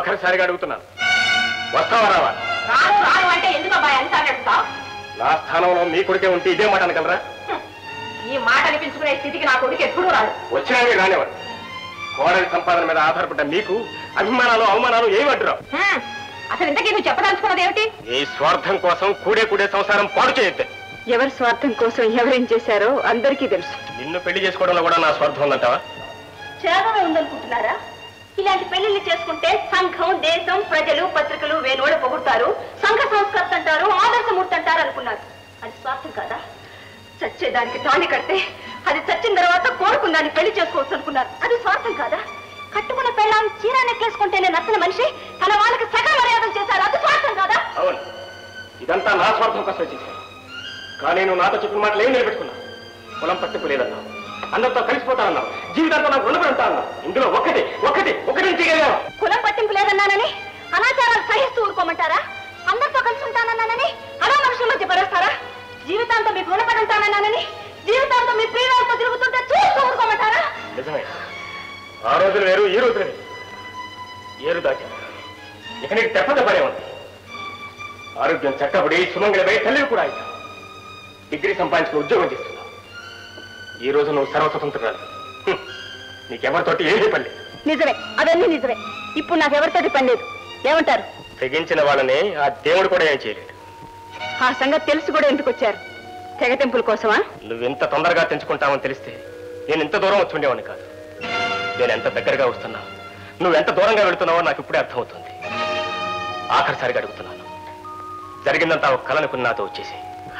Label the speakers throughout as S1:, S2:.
S1: ఆఖరిసారిగా అడుగుతున్నాను, వస్తావా రావా?
S2: రాను రాను అంటే ఎందుకు అబ్బాయి అంత అడుగుతావు?
S1: నా స్థానంలో మీ కొడుకే ఉంటే ఇదే మాట అనగలరా?
S2: ఈ మాట అనిపించుకునే స్థితికి నా కొడుకు ఎప్పుడూ రాడు.
S1: వచ్చినా మీరు రానివారు. కోడలి సంపాదన మీద ఆధారపడ్డ మీకు అభిమానాలు అవమానాలు ఏమంటున్నావు?
S2: అసలు ఇంతకీ నువ్వు చెప్పదలుచుకున్నది ఏమిటి?
S1: ఈ స్వార్థం కోసం కూడే సంసారం పాడు చేయొద్దు.
S2: ఎవరి స్వార్థం కోసం ఎవరేం చేశారో అందరికీ తెలుసు.
S1: నిన్ను పెళ్లి చేసుకోవడంలో కూడా నా స్వార్థం ఉందంటావా?
S2: త్యాగమే ఉందనుకుంటున్నారా? ఇలాంటి పెళ్లిళ్ళు చేసుకుంటే సంఘం, దేశం, ప్రజలు, పత్రికలు వేనోడ పొగుడతారు, సంఘ సంస్కర్త అంటారు, ఆదర్శమూర్తి అంటారు అనుకున్నారు. అది స్వార్థం కాదా? చచ్చేదానికి తాళి కడితే అది చచ్చిన తర్వాత కోరుకున్నాన్ని పెళ్లి చేసుకోవచ్చు అనుకున్నారు. అది స్వార్థం కాదా? కట్టుకున్న పెళ్ళాన్ని చీర నెక్కేసుకుంటేనే నచ్చిన మనిషి తన వాళ్ళకి సగం మర్యాదలు చేశారు. అది స్వార్థం కాదా?
S1: అవును, ఇదంతా నా స్వార్థం కోసం చేశాను. కానీ నువ్వు నాతో చెప్పిన మాటలు ఏం నిలబెట్టుకున్నావు? పొలం పట్టుకోలేదన్నావు, అందరితో కలిసిపోతానన్నావు, జీవితాంతో నాకు రుణపడి ఉంటా అన్నావు. ఇందులో ఒకటి చేయగలవా?
S2: కులం పట్టింపు లేదన్నానని అనాచారాలు సహిస్తూ ఊరుకోమంటారా? అందరితో కలిసి ఉంటానన్నానని అలా మనుషుల మధ్య పడేస్తారా? జీవితాంతం మీకు రుణపడి ఉంటానన్నానని జీవితాంతం మీ ప్రియులతో తిరుగుతుంటే చూస్తూ ఊరుకోమంటారా?
S1: నిజమే, ఆ రోజులు వేరు, ఈ రోజులు వేరు. ఏరు దాచాను, ఇక నీకు తెప్పదెబ్బనే ఉంది. ఆరోగ్యం చక్కబడి సుమంగళమై తల్లివి కూడా అయ్యా. డిగ్రీ సంపాదించుకుని ఉద్యోగం చేస్తున్నావు. ఈ రోజు నువ్వు సర్వస్వతంత్రాలు. నీకెవరితోటి ఏమీ పని లేదు.
S2: నిజమే, అవన్నీ నిజమే. ఇప్పుడు నాకెవరితోటి పని లేదు. ఏమంటారు?
S1: తెగించిన వాళ్ళని ఆ దేవుడు కూడా ఏం చేయలేడు.
S2: ఆ సంగతి తెలిసి కూడా ఎందుకు వచ్చారు? తెగతెంపుల కోసమా?
S1: నువ్వెంత తొందరగా తెంచుకుంటావని తెలిస్తే నేను ఇంత దూరం వచ్చి ఉండేవాడిని కాదు. నేను ఎంత దగ్గరగా వస్తున్నావు, నువ్వెంత దూరంగా వెళుతున్నావో నాకు ఇప్పుడే అర్థమవుతుంది. ఆఖరిసారిగా అడుగుతున్నాను, జరిగిందంతా ఒక కళ అనుకుని నాతో వచ్చేసి.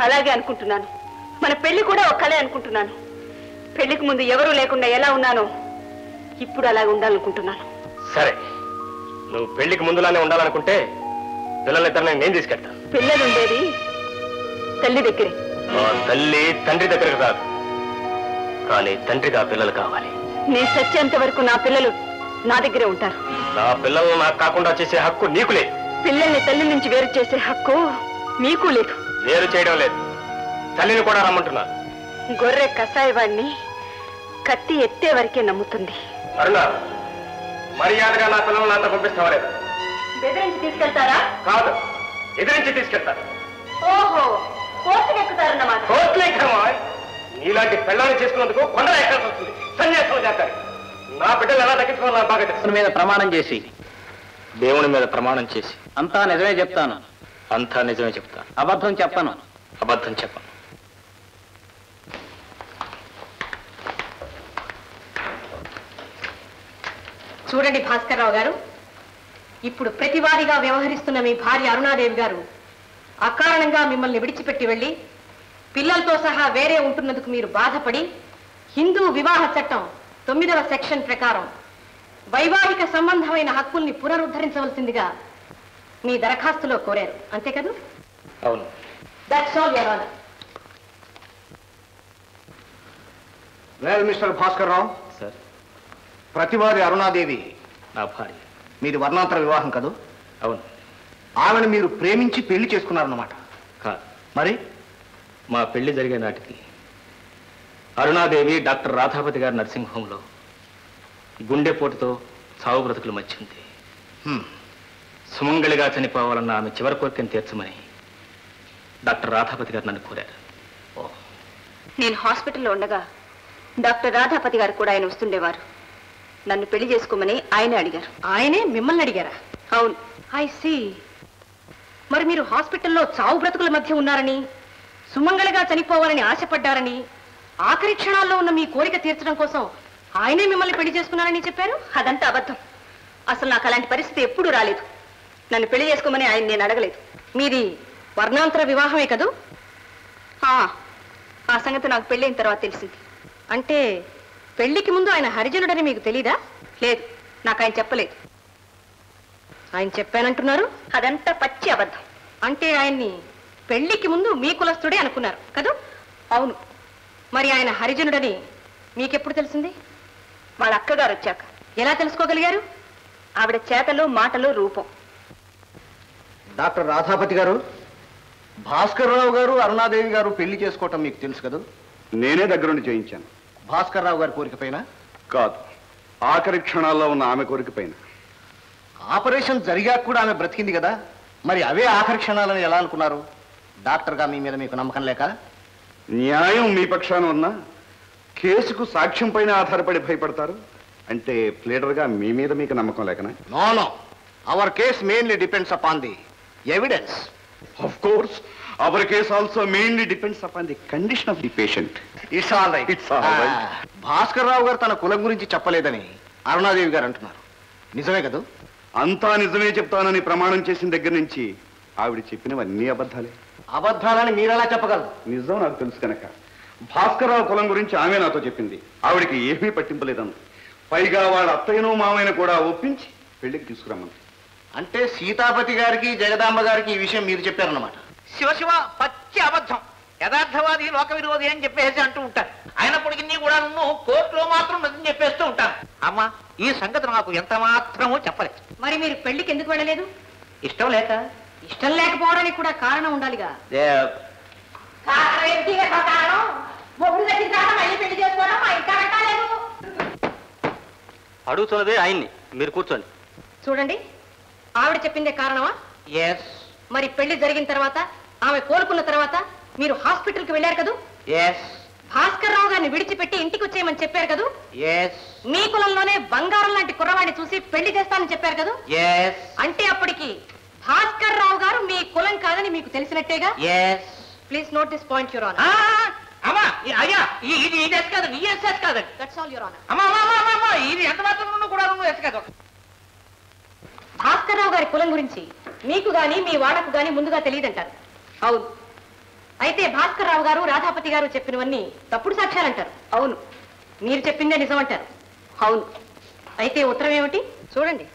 S2: అలాగే అనుకుంటున్నాను. మన పెళ్లి కూడా ఒక కళే అనుకుంటున్నాను. పెళ్లికి ముందు ఎవరూ లేకుండా ఎలా ఉన్నానో ఇప్పుడు అలాగే ఉండాలనుకుంటున్నాను.
S1: సరే, నువ్వు పెళ్లికి ముందులానే ఉండాలనుకుంటే పిల్లలిద్దరిని నేను తీసుకెళ్తాను.
S2: పిల్లలు ఉండేది తల్లి దగ్గరే.
S1: ఆ తల్లి తండ్రి దగ్గరకు రాదు, కానీ తండ్రిగా పిల్లలు కావాలి.
S2: నేను చచ్చేంత వరకు నా పిల్లలు నా దగ్గరే ఉంటారు.
S1: నా పిల్లలను నాకు కాకుండా చేసే హక్కు నీకు లేదు.
S2: పిల్లల్ని తల్లి నుంచి వేరు చేసే హక్కు మీకు లేదు.
S1: వేరు చేయడం లేదు, తల్లిని కూడా రమ్మంటున్నాను.
S2: గొర్రె కసాయివాడిని కత్తి ఎత్తే వరకే నమ్ముతుంది.
S1: అరుణ, మర్యాదగా నా పిల్లలు నాతో పంపిస్తావా లేదా?
S2: బెదిరించి తీసుకెళ్తారా?
S1: కాదు, ఎదిరించి తీసుకెళ్తాను.
S2: ఓహో, కోర్టుకు ఎక్కుతారన్నమాట.
S1: కోర్టులు ఎక్కడమా? నీలాంటి పిల్లల్ని చేసుకున్నందుకు కొండలు ఎక్కాల్సి వస్తుంది. సన్యాసం చేస్తారు. నా బిడ్డలు ఎలా దక్కించుకోవాలి నాకు బాగా తెలుసు.
S3: మీద ప్రమాణం చేసి,
S1: దేవుని మీద ప్రమాణం చేసి
S3: అంతా నిజమే చెప్తాను.
S1: అంతా నిజమే చెప్తాను.
S3: అబద్ధం చెప్పను.
S1: అబద్ధం చెప్పను.
S2: చూడండి భాస్కర్రావు గారు, ఇప్పుడు ప్రతివాదిగా వ్యవహరిస్తున్న మీ భార్య అరుణాదేవి గారు అకారణంగా మిమ్మల్ని విడిచిపెట్టి వెళ్ళి పిల్లలతో సహా వేరే ఉంటున్నందుకు మీరు బాధపడి హిందూ వివాహ చట్టం 9వ సెక్షన్ ప్రకారం వైవాహిక సంబంధమైన హక్కుల్ని పునరుద్ధరించవలసిందిగా మీ దరఖాస్తులో కోరారు, అంతే కదా?
S1: అవును.
S2: That's all your honour.
S4: Well mister Bhaskar Rao
S1: sir,
S4: ప్రతివాది అరుణాదేవి
S1: నా భార్య.
S4: మీది వర్ణాంతర వివాహం కదూ?
S1: అవును.
S4: ఆమెను మీరు ప్రేమించి పెళ్లి చేసుకున్నారన్నమాట.
S1: కాదు,
S4: మరి
S1: మా పెళ్లి జరిగే నాటికి అరుణాదేవి డాక్టర్ రాధాపతి గారి నర్సింగ్ హోంలో గుండెపోటుతో చావు బ్రతుకుల మధ్య ఉంది. సుమంగళిగా చనిపోవాలన్న ఆమె చివరి కోరికను తీర్చమని డాక్టర్ రాధాపతి గారు నన్ను కోరారు.
S2: నేను హాస్పిటల్లో ఉండగా డాక్టర్ రాధాపతి గారు కూడా ఆయన వస్తుండేవారు. నన్ను పెళ్లి చేసుకోమని ఆయనే అడిగారు. ఆయనే మిమ్మల్ని అడిగారా? అవును. I see. మరి మీరు హాస్పిటల్లో చావు బ్రతుకుల మధ్య ఉన్నారని, సుమంగళిగా చనిపోవాలని ఆశపడ్డారని, ఆఖరి క్షణాల్లో ఉన్న మీ కోరిక తీర్చడం కోసం ఆయనే మిమ్మల్ని పెళ్లి చేసుకున్నారని చెప్పారు. అదంతా అబద్ధం. అసలు నాకు అలాంటి పరిస్థితి ఎప్పుడూ రాలేదు. నన్ను పెళ్లి చేసుకోమని ఆయన నేను అడగలేదు. మీది వర్ణాంతర వివాహమే కదూ? ఆ సంగతి నాకు పెళ్ళైన తర్వాత తెలిసింది. అంటే పెళ్లికి ముందు ఆయన హరిజనుడని మీకు తెలీదా? లేదు, నాకు ఆయన చెప్పలేదు. ఆయన చెప్పానంటున్నారు. అదంతా పచ్చి అబద్ధం. అంటే ఆయన్ని పెళ్లికి ముందు మీ కులస్తుడే అనుకున్నారు కదూ? అవును. మరి ఆయన హరిజనుడని మీకెప్పుడు తెలిసింది? వాళ్ళ అక్కగారు వచ్చాక. ఎలా తెలుసుకోగలిగారు? ఆవిడ చేతలు, మాటలు, రూపం.
S4: డాక్టర్ రాధాపతి గారు, భాస్కర్ రావు గారు అరుణాదేవి గారు పెళ్లి చేసుకోవటం మీకు తెలుసు కదా?
S5: నేనే దగ్గరుండి చేయించాను.
S4: భాస్కర్ రావు గారి కోరిక పైన
S5: కాదు, ఆఖరి క్షణాల్లో ఉన్న ఆమె కోరిక పైన.
S4: ఆపరేషన్ జరిగాక కూడా ఆమె బ్రతికింది కదా, మరి అవే ఆఖరి క్షణాలని ఎలా అనుకున్నారు? డాక్టర్గా మీ మీద మీకు నమ్మకం లేక?
S5: న్యాయం మీ పక్షాన ఉన్నా కేసుకు సాక్ష్యం పైన ఆధారపడి భయపడతారు అంటే ప్లేడర్గా మీ మీద మీకు నమ్మకం లేకనా?
S4: No no, our case mainly depends upon the evidence.
S5: Of course, our case also mainly depends upon the condition of the patient.
S4: It's all right.
S5: It's all right.
S4: Bhaskar Rao garu తన కులం గురించి చెప్పలేదని అరుణాదేవి గారు అంటున్నారు. నిజమే కదా?
S5: అంతా నిజమే చెప్తానని ప్రమాణం చేసిన దగ్గర నుంచి ఆవిడ చెప్పినవన్నీ అబద్ధాలే.
S4: అబద్ధాలని మీరెలా చెప్పగలరు?
S5: నిజం నాకు తెలుసు కనుక. భాస్కర్రావు కులం గురించి ఆమె నాతో చెప్పింది. ఆవిడకి ఏమీ పట్టింపలేదను. పైగా వాళ్ళ అత్తయ్యను మామయ్యను కూడా ఒప్పించి పెళ్లికి తీసుకురమ్మని.
S4: అంటే సీతాపతి గారికి జగదాంబ గారికి ఈ విషయం మీరు చెప్పారన్నమాట.
S6: శివశివ, పచ్చి అబద్ధం. యథార్థవాది లోక విరోధి అని చెప్పేసి అంటూ ఉంటారు. అయినప్పటికీ నీ కూడా నువ్వు కోర్టులో మాత్రం నిజం చెప్పేస్తూ ఉంటాను. అమ్మా, ఈ సంగతి నాకు ఎంత మాత్రమూ చెప్పలేదు.
S2: మరి మీరు పెళ్లికి ఎందుకు వెళ్ళలేదు?
S6: ఇష్టం లేక.
S2: ఇష్టం లేకపోవడానికి కూడా కారణం ఉండాలిగా.
S3: అడుగుతున్నదే ఆయన్ని, మీరు కూర్చోండి.
S2: చూడండి, ఆవిడ చెప్పిందే కారణమా?
S6: ఎస్
S2: మరి పెళ్లి జరిగిన తర్వాత, ఆమె కోలుకున్న తర్వాత మీరు హాస్పిటల్కి వెళ్ళారు కదూ?
S6: ఎస్
S2: భాస్కర్ రావు గారిని విడిచిపెట్టి ఇంటికి వచ్చేయమని చెప్పారు కదూ?
S6: ఎస్
S2: మీ కులంలోనే బంగారం లాంటి కుర్రవాడిని చూసి పెళ్లి చేస్తానని చెప్పారు కదూ?
S6: ఎస్
S2: అంటే అప్పటికి భాస్కర్ రావు గారు మీ కులం కాదని మీకు తెలిసినట్టేగా?
S6: Yes.
S2: Please note this point, your honour.
S6: అమ్మా, అయ్యా, ఇది ఎస్ కాదు, నీ ఎస్ కాదు.
S2: That's all, your honour.
S6: అమ్మా, ఇది ఎంత మాత్రం కూడా నువ్వు ఎస్ కాదు.
S2: భాస్కర్ రావు గారి కులం గురించి మీకు గాని మీ వాడకు గాని ముందుగా తెలియదంటారు. అవును. అయితే భాస్కర్ రావు గారు రాధాపతి గారు చెప్పినవన్నీ తప్పుడు సాక్ష్యాలంటారు. అవును. మీరు చెప్పిందే నిజం అంటారు. అవును. అయితే ఉత్తరం ఏమిటి? చూడండి.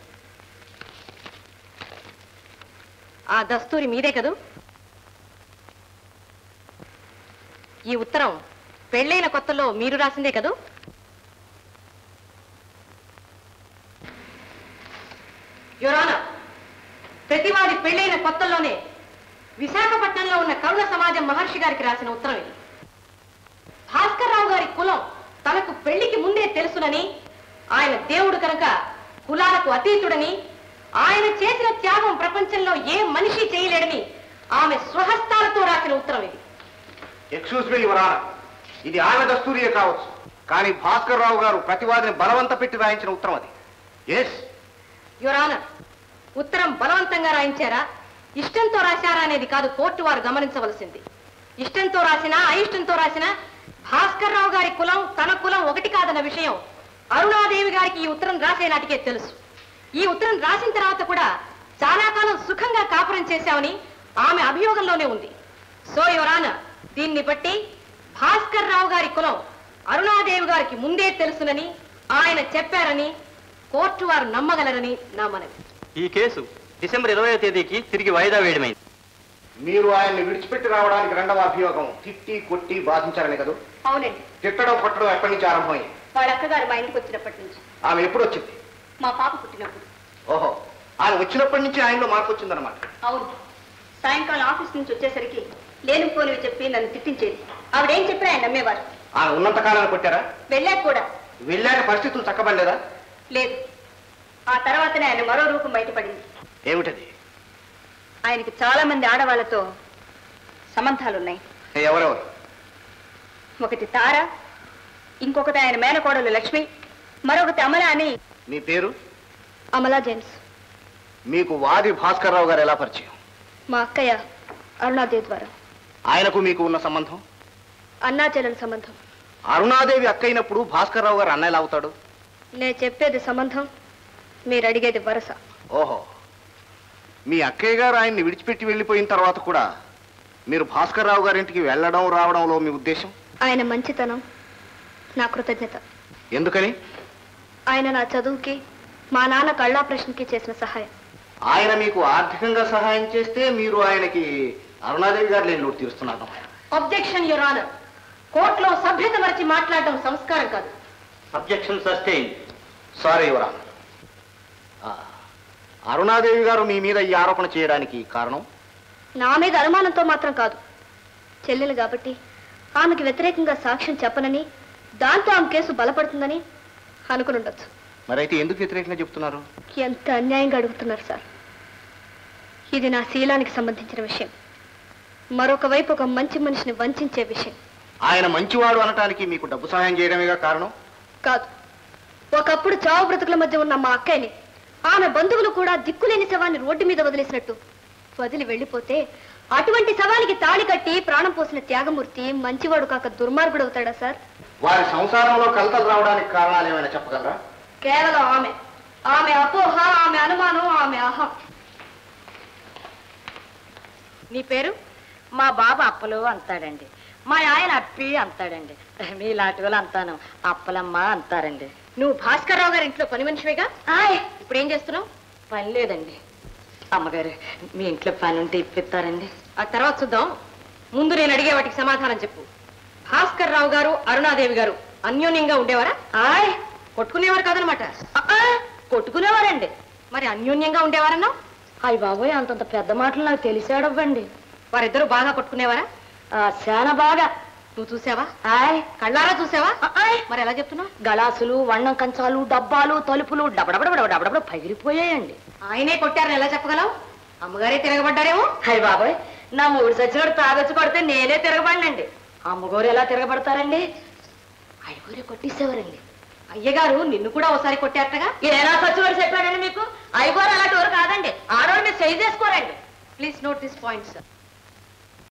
S2: ఆ దస్తూరి మీదే కదూ? ఈ ఉత్తరం పెళ్ళైన కొత్తలో మీరు రాసిందే కదూ? యువర్ ఆనర్, ప్రతివాడి పెళ్ళైన కొత్తల్లోనే విశాఖపట్నంలో ఉన్న కరుణ సమాజం మహర్షి గారికి రాసిన ఉత్తరం ఇది. భాస్కర్ రావు గారి కులం తనకు పెళ్లికి ముందే తెలుసునని, ఆయన దేవుడు కనుక కులాలకు అతీతుడని, ఆయన చేసిన త్యాగం ప్రపంచంలో ఏ మనిషి చేయలేడని ఆమె స్వహస్తాలతో రాసిన ఉత్తరం ఇది.
S4: ఎక్స్క్యూజ్ మీ యువర్ ఆనర్, ఇది ఆమె దస్తూరియే కావచ్చు, కానీ భాస్కర్ రావు గారు ప్రతివాదిని బలవంత పెట్టి రాయించిన ఉత్తరం అది. ఎస్
S2: యువర్ ఆనర్, ఉత్తరం బలవంతంగా రాయించారా, ఇష్టంతో రాశారా అనేది కాదు కోర్టు వారు గమనించవలసింది. ఇష్టంతో రాసినా అయిష్టంతో రాసినా భాస్కర్ రావు గారి కులం తన కులం ఒకటి కాదన్న విషయం అరుణాదేవి గారికి ఈ ఉత్తరం రాసే నాటికే తెలుసు. ఈ ఉత్తరం రాసిన తర్వాత కూడా చాలా కాలం సుఖంగా కాపురం చేశామని ఆమె అభియోగంలోనే ఉంది. సో యువర్ ఆనర్, దీన్ని బట్టి భాస్కర్ రావు గారి కులం అరుణాదేవి గారికి ముందే తెలుసునని ఆయన చెప్పారని కోర్టు వారు నమ్మగలరని నా మనవి.
S3: ఈ కేసు డిసెంబర్ 20వ తేదీకి తిరిగి వాయిదా వేయడమైంది.
S4: మీరు ఆయన్ని విడిచిపెట్టి రావడానికి రెండవ అభియోగం తిట్టి కొట్టి బాధించారని కదా?
S2: అవునండి.
S4: తిట్టడం కొట్టడం ఎప్పటి నుంచి ఆరంభమైంది?
S2: వాళ్ళ అక్కగారు మా ఇంటికి వచ్చినప్పటి నుంచి.
S4: ఆమె ఎప్పుడు వచ్చింది?
S2: మా పాప పుట్టినప్పుడు.
S4: ఓహో, ఆయన వచ్చినప్పటి నుంచి ఆయనలో మార్పు వచ్చిందనమాట.
S2: అవును. సాయంకాలం ఆఫీస్ నుంచి వచ్చేసరికి లేనిపోనివి చెప్పి నన్ను తిట్టించేది. ఆవిడేం చెప్పి ఆయన నమ్మేవారు.
S4: ఆయన ఉన్నంత కాలాన్ని కొట్టారా?
S2: వెళ్ళాక కూడా.
S4: వెళ్ళాక పరిస్థితులు చక్కబడలేదా?
S2: లేదు. ఆ తర్వాతనే ఆయన మరో రూపం బయటపడింది.
S4: ఏమిటది?
S2: ఆయనకి చాలా మంది ఆడవాళ్లతో సంబంధాలున్నాయి.
S4: ఎవరెవరు?
S2: ఒకటి తార, ఇంకొకటి ఆయన మేనకోడలు లక్ష్మి, మరొకటి అమల అని.
S4: మీ పేరు?
S2: అమలా జేమ్స్.
S4: మీకు వాది భాస్కర్ రావు గారు ఎలా పరిచయం?
S2: మా అక్కయ్య అరుణాదేవి ద్వారా.
S4: ఆయనకు మీకు ఉన్న సంబంధం?
S2: అన్నా చెల్లెల సంబంధం.
S4: అరుణాదేవి అక్కయినప్పుడు భాస్కర్ రావు గారు అన్న ఎలా అవుతాడు?
S2: నేను చెప్పేది సంబంధం, మీరు అడిగేది వరస.
S4: ఓహో, మీ అక్కయ్య గారు ఆయన్ని విడిచిపెట్టి వెళ్ళిపోయిన తర్వాత కూడా మీరు భాస్కర్ రావు గారింటికి వెళ్ళడం రావడంలో మీ ఉద్దేశం?
S2: ఆయన మంచితనం, నా కృతజ్ఞత.
S4: ఎందుకని?
S2: ఆయన నా చదువుకి, మా నాన్న కళ్ళాపరేషన్కి చేసిన సహాయం.
S4: ఆయన మీకు ఆర్థికంగా సహాయం చేస్తే మీరు ఆయనకి అరుణాదేవి గారు లేని లోటు తీరుస్తున్నారు.
S2: Objection your honour. కోర్టులో సభ్యత మరిచి మాట్లాడడం సంస్కారం కాదు.
S3: Objection sustain.
S4: Sorry your honour. Aruna Devi గారు మీ మీద ఈ ఆరోపణ చేయడానికి కారణం?
S2: నా మీద అనుమానంతో మాత్రం కాదు. చెల్లెలు కాబట్టి ఆమెకి వ్యతిరేకంగా సాక్ష్యం చెప్పనని, దాంతో ఆమె కేసు బలపడుతుందని అనుకుని ఉండొచ్చు.
S4: మరైతే ఎందుకు వ్యతిరేకంగా చెప్తున్నారు?
S2: ఎంత అన్యాయంగా అడుగుతున్నారు సార్. ఇది నా శీలానికి సంబంధించిన విషయం. మరొక వైపు ఒక మంచి మనిషిని వంచే విషయం.
S4: ఆయన మంచివాడు అనటానికి మీకు డబ్బు సహాయం చేయడమేగా కారణం?
S2: కాదు. ఒకప్పుడు చావు బ్రతుకుల మధ్య ఉన్న మా అక్కయ్యని ఆమె బంధువులు కూడా దిక్కులేని శవాన్ని రోడ్డు మీద వదిలేసినట్టు వదిలి వెళ్ళిపోతే అటువంటి శవానికి తాళి కట్టి ప్రాణం పోసిన త్యాగమూర్తి మంచివాడు కాక దుర్మార్గుడు అవుతాడా సార్?
S4: వారి సంసారంలో కలతలు రావడానికి కారణాలు ఏమైనా చెప్పగలరా?
S2: కేవలం ఆమె అపోహ, ఆమె అనుమానం, ఆమె అహం.
S7: నీ పేరు? మా బాబు అప్పలు అంతాడండి, మా ఆయన అప్పి అంతాడండి, మీలాంటి వాళ్ళు అంతాను అప్పలమ్మ అంటారండి.
S2: నువ్వు భాస్కర్ రావు గారి ఇంట్లో పని మనిషివేగా? ఇప్పుడు ఏం చేస్తున్నావు?
S7: పని లేదండి. అమ్మగారు మీ ఇంట్లో పని ఉంటే ఇప్పిస్తారండి.
S2: ఆ తర్వాత చూద్దాం. ముందు నేను అడిగే వాటికి సమాధానం చెప్పు. భాస్కర్ రావు గారు అరుణాదేవి గారు అన్యోన్యంగా ఉండేవారా? కొట్టుకునేవారు కాదనమాట.
S7: కొట్టుకునేవారండి.
S2: మరి అన్యోన్యంగా ఉండేవారన్నా?
S7: అయ్య బాబోయ్, అంతంత పెద్ద మాటలు నాకు తెలిసాడవ్వండి.
S2: వారిద్దరూ బాగా కొట్టుకునేవారా?
S7: చాలా బాగా.
S2: నువ్వు చూసావా? కళ్ళారా చూసావా? మరి ఎలా చెప్తున్నావు?
S7: గలాసులు, వన్నం కంచాలు, డబ్బాలు, తలుపులు డబడబడబడబడబడ పగిలిపోయాయండి.
S2: ఆయనే కొట్టారని ఎలా చెప్పగలవు? అమ్మగారే తిరగబడ్డారేమో.
S7: అయ్య బాబోయ్, నా మూడు సచ్చినోడు తాగొచ్చి కొడితే నేనే తిరగబడినండి. అమ్మగారు ఎలా తిరగబడతారండి? అయ్యగారే కొట్టేసేవారండి.
S2: అయ్యగారు నిన్ను కూడా ఒకసారి కొట్టారటగా?
S7: ఎలా సచ్చినోడు చెప్పాడండి మీకు? అయ్యగారు అలాంటి వారు కాదండి. ఆడవాళ్ళు మీరు చేయి చేసుకోరండి.
S2: Please note this point sir.